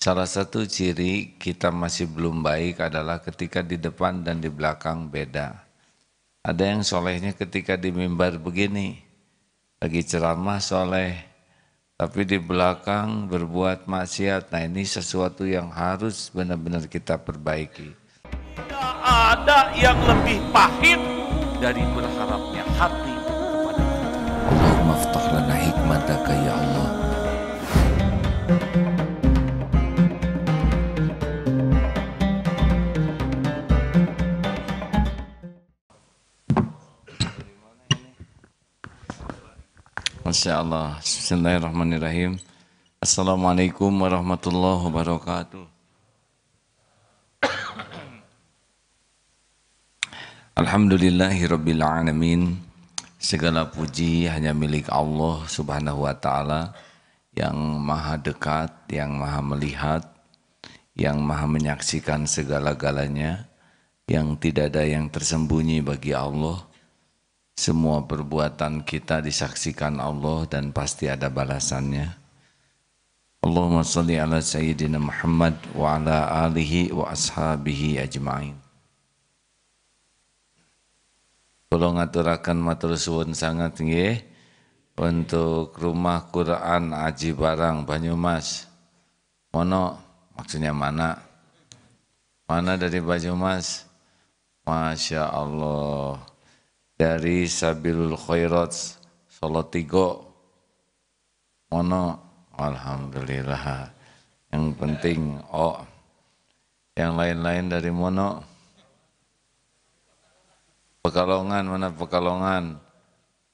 Salah satu ciri kita masih belum baik adalah ketika di depan dan di belakang beda. Ada yang solehnya ketika di mimbar begini, lagi ceramah soleh, tapi di belakang berbuat maksiat. Nah, ini sesuatu yang harus benar-benar kita perbaiki. Tidak ada yang lebih pahit dari berharapnya hati kepada Allah. Allahumma aftah lana hikmataka ya Allah. Masya Allah. Bismillahirrahmanirrahim. Assalamualaikum warahmatullahi wabarakatuh. Alhamdulillahirabbil alamin. Segala puji hanya milik Allah Subhanahu wa taala yang maha dekat, yang maha melihat, yang maha menyaksikan segala-galanya, yang tidak ada yang tersembunyi bagi Allah. Semua perbuatan kita disaksikan Allah dan pasti ada balasannya. Allahumma sholli ala sayyidina Muhammad wa ala alihi wa ashabihi ajma'in. Kula ngaturaken matur suwun sangat nggih untuk Rumah Quran Aji Barang Banyumas. Mono maksudnya mana? Mana dari Banyumas? Masya Allah. Dari Sabilul Khairat Salatiga. Mono alhamdulillah. Yang penting yang lain-lain dari mono. Pekalongan, mana Pekalongan?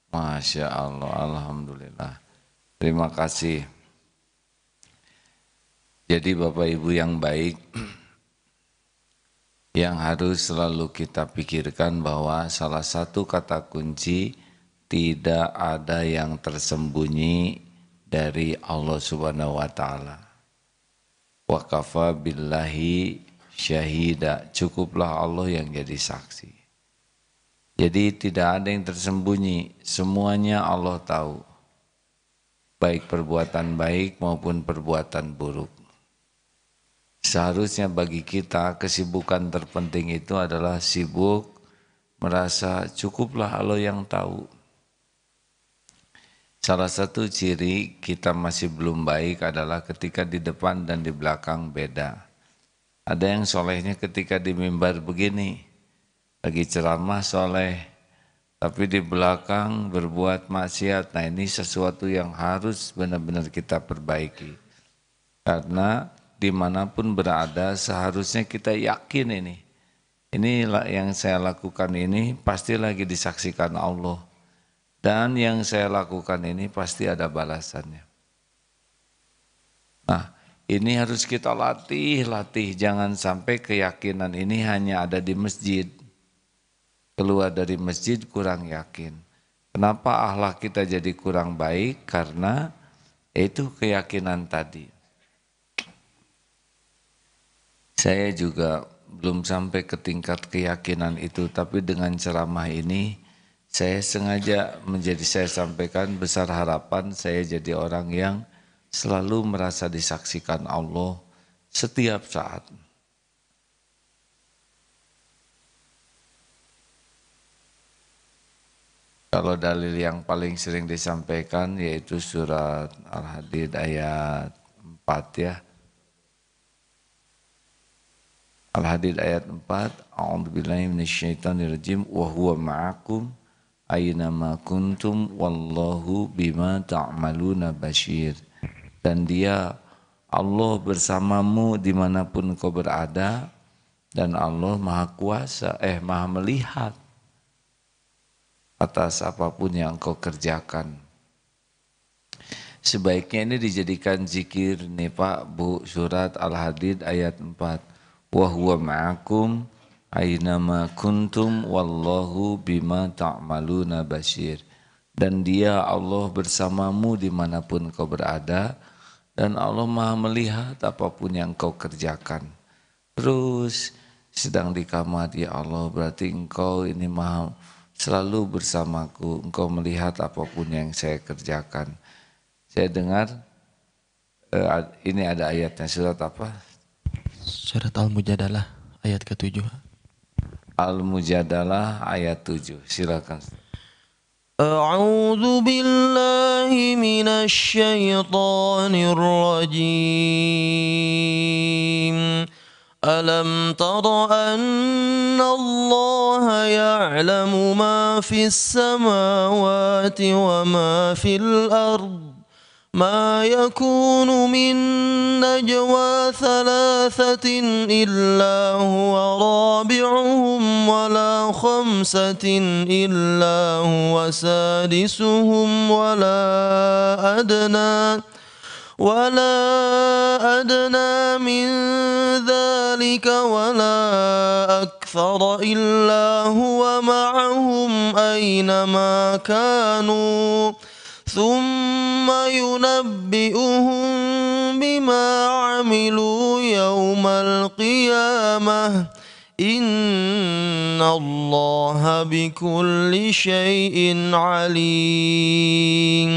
Masya Allah, alhamdulillah. Terima kasih. Jadi Bapak Ibu yang baik, yang harus selalu kita pikirkan bahwa salah satu kata kunci tidak ada yang tersembunyi dari Allah Subhanahu wa taala. Wa kafa billahi syahida, cukuplah Allah yang jadi saksi. Jadi tidak ada yang tersembunyi, semuanya Allah tahu. Baik perbuatan baik maupun perbuatan buruk. Seharusnya bagi kita kesibukan terpenting itu adalah sibuk merasa cukuplah Allah yang tahu. Salah satu ciri kita masih belum baik adalah ketika di depan dan di belakang beda. Ada yang solehnya ketika di mimbar begini, lagi ceramah soleh, tapi di belakang berbuat maksiat. Nah, ini sesuatu yang harus benar-benar kita perbaiki. Karena dimanapun berada seharusnya kita yakin ini yang saya lakukan ini pasti lagi disaksikan Allah. Dan yang saya lakukan ini pasti ada balasannya. Nah, ini harus kita latih. Jangan sampai keyakinan ini hanya ada di masjid. Keluar dari masjid kurang yakin. Kenapa akhlak kita jadi kurang baik? Karena itu keyakinan tadi. Saya juga belum sampai ke tingkat keyakinan itu, tapi dengan ceramah ini saya sengaja saya sampaikan besar harapan saya jadi orang yang selalu merasa disaksikan Allah setiap saat. Kalau dalil yang paling sering disampaikan yaitu surat Al-Hadid ayat 4 ya. Al-Hadid ayat 4, A'udzubillahi minasyaitonirrajim wa huwa ma'akum aina ma kuntum wallahu bima ta'maluna basyir. Dan dia Allah bersamamu dimanapun kau berada dan Allah maha kuasa, maha melihat atas apapun yang kau kerjakan. Sebaiknya ini dijadikan zikir nih Pak, Bu, surat Al-Hadid ayat 4. Wa huwa ma'akum aynama kuntum wallahu bima ta'maluna basyir. Dan dia Allah bersamamu dimanapun kau berada dan Allah maha melihat apapun yang kau kerjakan. Terus sedang di kamar, ya Allah berarti engkau ini maha selalu bersamaku, engkau melihat apapun yang saya kerjakan. Saya dengar ini ada ayatnya, surat apa? Surat Al-Mujadalah ayat ke-7. Al-Mujadalah ayat 7. Silakan. A'udzu billahi minasy syaithanir rajim. Alam tara anna Allah ya'lamu ma fis samawati wa ma fil ardh. ما يكون من نجوى ثلاثة إلا هو رابعهم ولا خمسة إلا هو سادسهم ولا أدنى من ذلك ولا أكثر إلا هو معهم أينما كانوا ثم ينبئهم بما عملوا يوم القيامة إن الله بكل شيء عليم.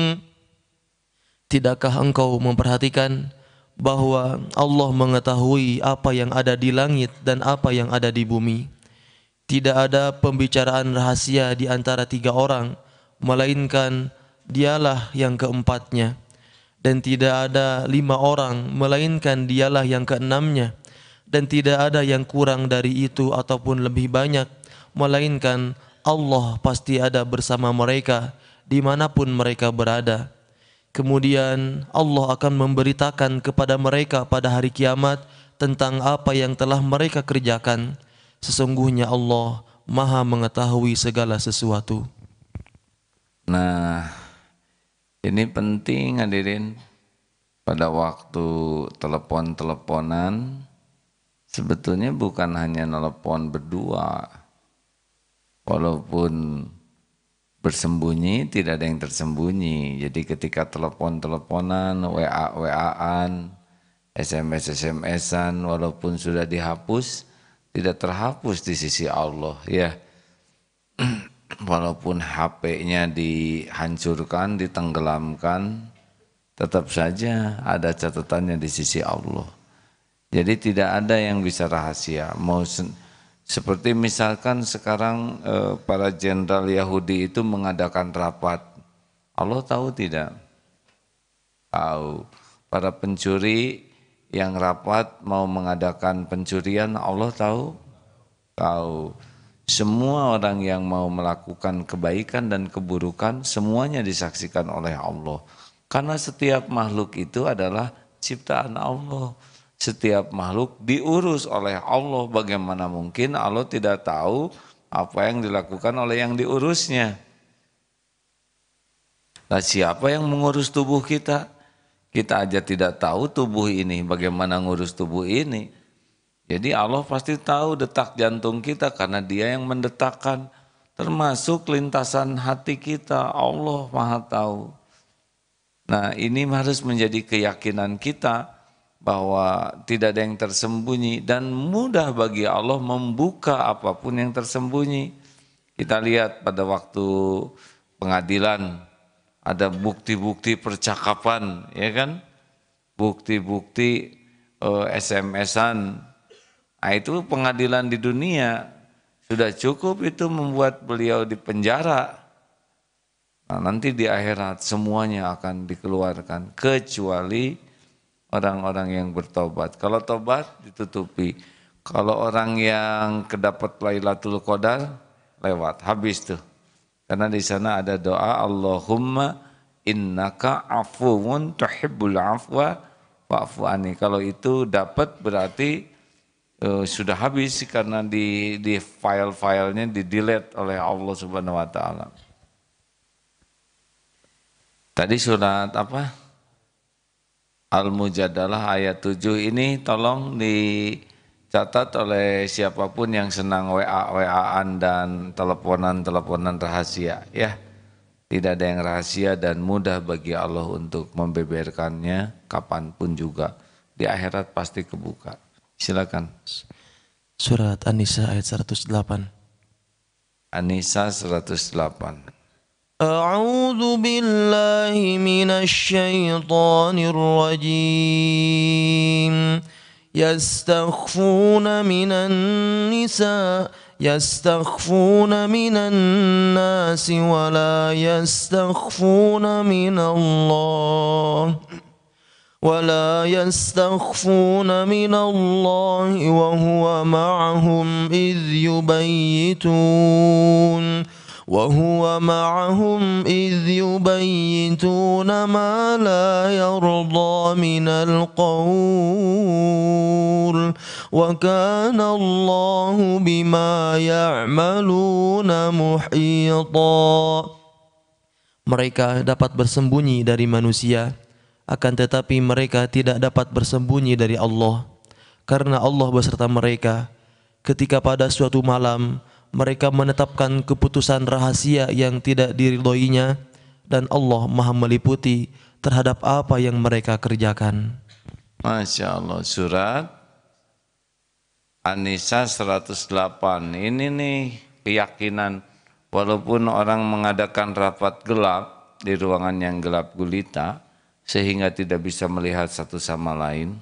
Tidakkah engkau memperhatikan bahwa Allah mengetahui apa yang ada di langit dan apa yang ada di bumi? Tidak ada pembicaraan rahasia di antara tiga orang, melainkan dialah yang keempatnya, dan tidak ada 5 orang melainkan dialah yang keenamnya, dan tidak ada yang kurang dari itu ataupun lebih banyak melainkan Allah pasti ada bersama mereka dimanapun mereka berada. Kemudian Allah akan memberitakan kepada mereka pada hari kiamat tentang apa yang telah mereka kerjakan. Sesungguhnya Allah Maha mengetahui segala sesuatu. Nah, ini penting hadirin, pada waktu telepon-teleponan sebetulnya bukan hanya telepon berdua. Walaupun bersembunyi tidak ada yang tersembunyi. Jadi ketika telepon-teleponan, WA-WA-an, SMS-SMS-an walaupun sudah dihapus tidak terhapus di sisi Allah ya. Walaupun HP-nya dihancurkan, ditenggelamkan, tetap saja ada catatannya di sisi Allah. Jadi tidak ada yang bisa rahasia. Seperti misalkan sekarang para jenderal Yahudi itu mengadakan rapat. Allah tahu tidak? Tahu. Para pencuri yang rapat mau mengadakan pencurian, Allah tahu? Tahu. Semua orang yang mau melakukan kebaikan dan keburukan semuanya disaksikan oleh Allah. Karena setiap makhluk itu adalah ciptaan Allah. Setiap makhluk diurus oleh Allah. Bagaimana mungkin Allah tidak tahu apa yang dilakukan oleh yang diurusnya? Nah, siapa yang mengurus tubuh kita? Kita aja tidak tahu tubuh ini, bagaimana ngurus tubuh ini. Jadi Allah pasti tahu detak jantung kita karena Dia yang mendetakkan, termasuk lintasan hati kita. Allah Maha tahu. Nah, ini harus menjadi keyakinan kita bahwa tidak ada yang tersembunyi dan mudah bagi Allah membuka apapun yang tersembunyi. Kita lihat pada waktu pengadilan ada bukti-bukti percakapan, ya kan? Bukti-bukti SMS-an. Nah, itu pengadilan di dunia sudah cukup itu membuat beliau dipenjara. Nah, nanti di akhirat semuanya akan dikeluarkan kecuali orang-orang yang bertobat. Kalau tobat ditutupi. Kalau orang yang kedapat Lailatul Qadar lewat, habis tuh. Karena di sana ada doa Allahumma innaka afuwun tuhibbul afwa fa'fu anni. Kalau itu dapat berarti sudah habis karena di file-filenya di-delete oleh Allah Subhanahu wa taala. Tadi surat apa? Al-Mujadalah ayat 7 ini tolong dicatat oleh siapapun yang senang WA-WA-an dan teleponan rahasia ya. Tidak ada yang rahasia dan mudah bagi Allah untuk membeberkannya kapanpun juga. Di akhirat pasti kebuka. Silakan. Surat An-Nisa ayat 108. An-Nisa 108. أعوذ بالله من الشيطان الرجيم يستخفون من الناس ولا يستخفون من الله وهو معهم إذ يبيتون ما لا يرضى من القول وكان الله بما يعملون محيطا. Mereka dapat bersembunyi dari manusia, akan tetapi mereka tidak dapat bersembunyi dari Allah, karena Allah beserta mereka ketika pada suatu malam mereka menetapkan keputusan rahasia yang tidak diridhoinya, dan Allah Maha meliputi terhadap apa yang mereka kerjakan. Masya Allah, surat An-Nisa 108. Ini nih keyakinan, walaupun orang mengadakan rapat gelap di ruangan yang gelap gulita sehingga tidak bisa melihat satu sama lain,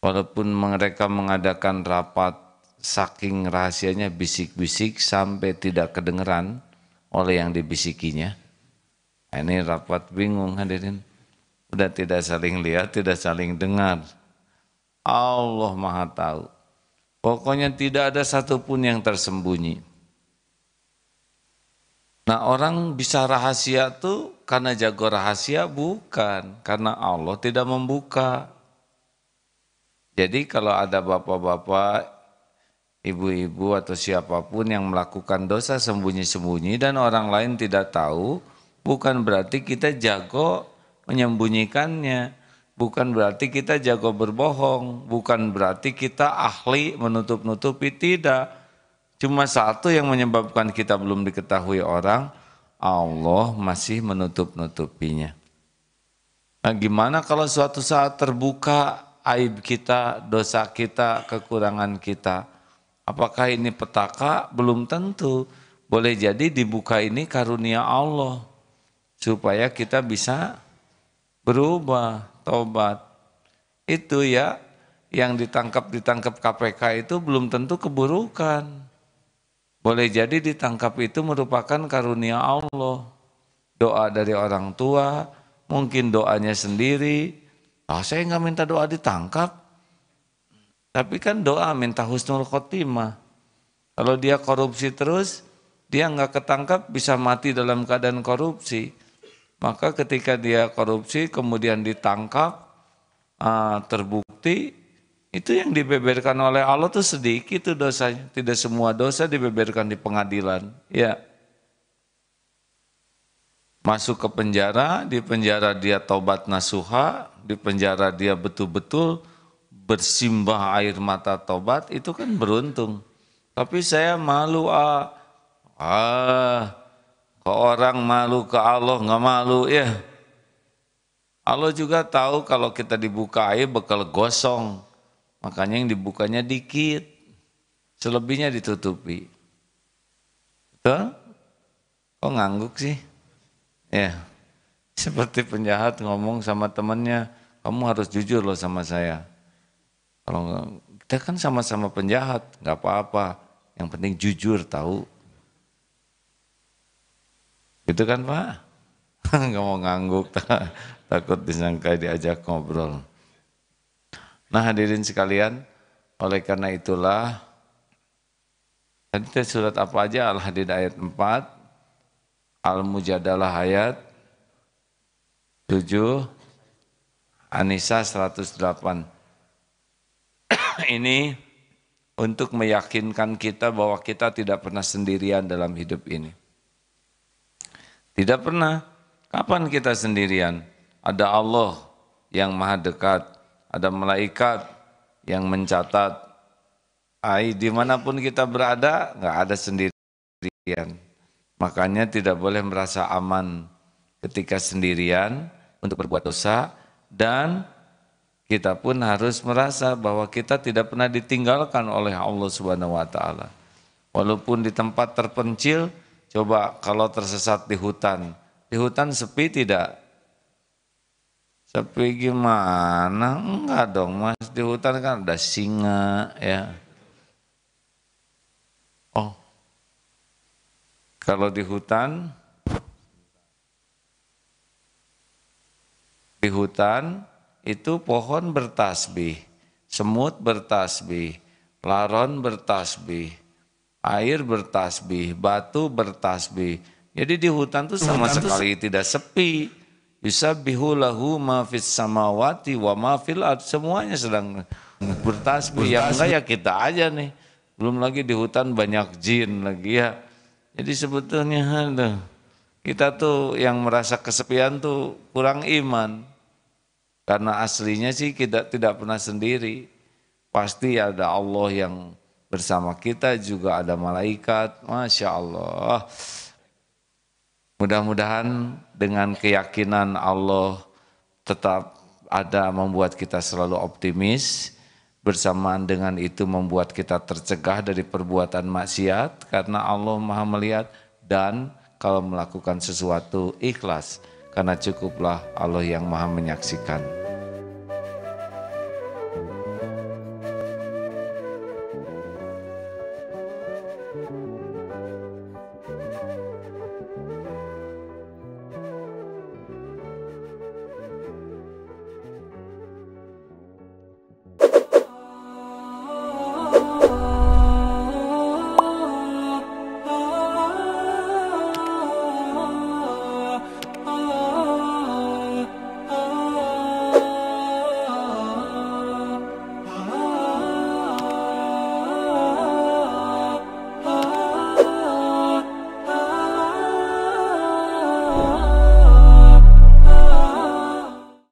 walaupun mereka mengadakan rapat saking rahasianya bisik-bisik sampai tidak kedengeran oleh yang dibisikinya. Ini rapat bingung hadirin. Udah tidak saling lihat, tidak saling dengar. Allah Maha tahu. Pokoknya tidak ada satupun yang tersembunyi. Nah, orang bisa rahasia tuh karena jago rahasia, bukan karena Allah tidak membuka. Jadi kalau ada bapak-bapak, ibu-ibu atau siapapun yang melakukan dosa sembunyi-sembunyi dan orang lain tidak tahu, bukan berarti kita jago menyembunyikannya, bukan berarti kita jago berbohong, bukan berarti kita ahli menutup-nutupi, tidak. Cuma satu yang menyebabkan kita belum diketahui orang, Allah masih menutup-nutupinya. Nah, gimana kalau suatu saat terbuka aib kita, dosa kita, kekurangan kita? Apakah ini petaka? Belum tentu. Boleh jadi dibuka ini karunia Allah supaya kita bisa berubah, tobat. Itu ya, yang ditangkap KPK itu belum tentu keburukan. Boleh jadi ditangkap itu merupakan karunia Allah. Doa dari orang tua, mungkin doanya sendiri. Saya nggak minta doa ditangkap. Tapi kan doa minta husnul khotimah. Kalau dia korupsi terus, dia nggak ketangkap bisa mati dalam keadaan korupsi. Maka ketika dia korupsi kemudian ditangkap, terbukti, itu yang dibeberkan oleh Allah tuh sedikit tuh dosanya. Tidak semua dosa dibeberkan di pengadilan. Ya. Masuk ke penjara, di penjara dia taubat nasuha, di penjara dia betul-betul bersimbah air mata tobat, itu kan beruntung. Tapi saya malu kok orang malu ke Allah nggak malu ya. Allah juga tahu kalau kita dibuka air bakal gosong, makanya yang dibukanya dikit, selebihnya ditutupi. Betul? Kok ngangguk sih? Ya, seperti penjahat ngomong sama temannya, kamu harus jujur loh sama saya. Kalau kita kan sama-sama penjahat, nggak apa-apa. Yang penting jujur, tahu. Gitu kan Pak? Nggak mau ngangguk, takut disangka diajak ngobrol. Nah hadirin sekalian, oleh karena itulah, tadi surat apa aja? Al-Hadid ayat 4, Al-Mujadalah ayat 7, An-Nisa 108. Ini untuk meyakinkan kita bahwa kita tidak pernah sendirian dalam hidup ini. Tidak pernah. Kapan kita sendirian? Ada Allah yang maha dekat, ada malaikat yang mencatat. Dimanapun kita berada, nggak ada sendirian. Makanya tidak boleh merasa aman ketika sendirian untuk berbuat dosa, dan kita pun harus merasa bahwa kita tidak pernah ditinggalkan oleh Allah Subhanahu wa taala. Walaupun di tempat terpencil, Coba kalau tersesat di hutan sepi tidak? Sepi gimana? Enggak dong mas, di hutan kan ada singa ya. Oh, kalau di hutan itu pohon bertasbih, semut bertasbih, laron bertasbih, air bertasbih, batu bertasbih. Jadi di hutan tuh sama sekali tidak sepi. Yusabbihu lahu ma fis samawati wa ma fil ard, semuanya sedang bertasbih. Yang enggak ya kita aja nih. Belum lagi di hutan banyak jin lagi ya. Jadi sebetulnya kita tuh yang merasa kesepian tuh kurang iman. Karena aslinya sih kita tidak pernah sendiri. Pasti ada Allah yang bersama kita, juga ada malaikat. Masya Allah. Mudah-mudahan dengan keyakinan Allah tetap ada membuat kita selalu optimis. Bersamaan dengan itu membuat kita tercegah dari perbuatan maksiat. Karena Allah Maha melihat, dan kalau melakukan sesuatu ikhlas. Karena cukuplah Allah yang Maha menyaksikan.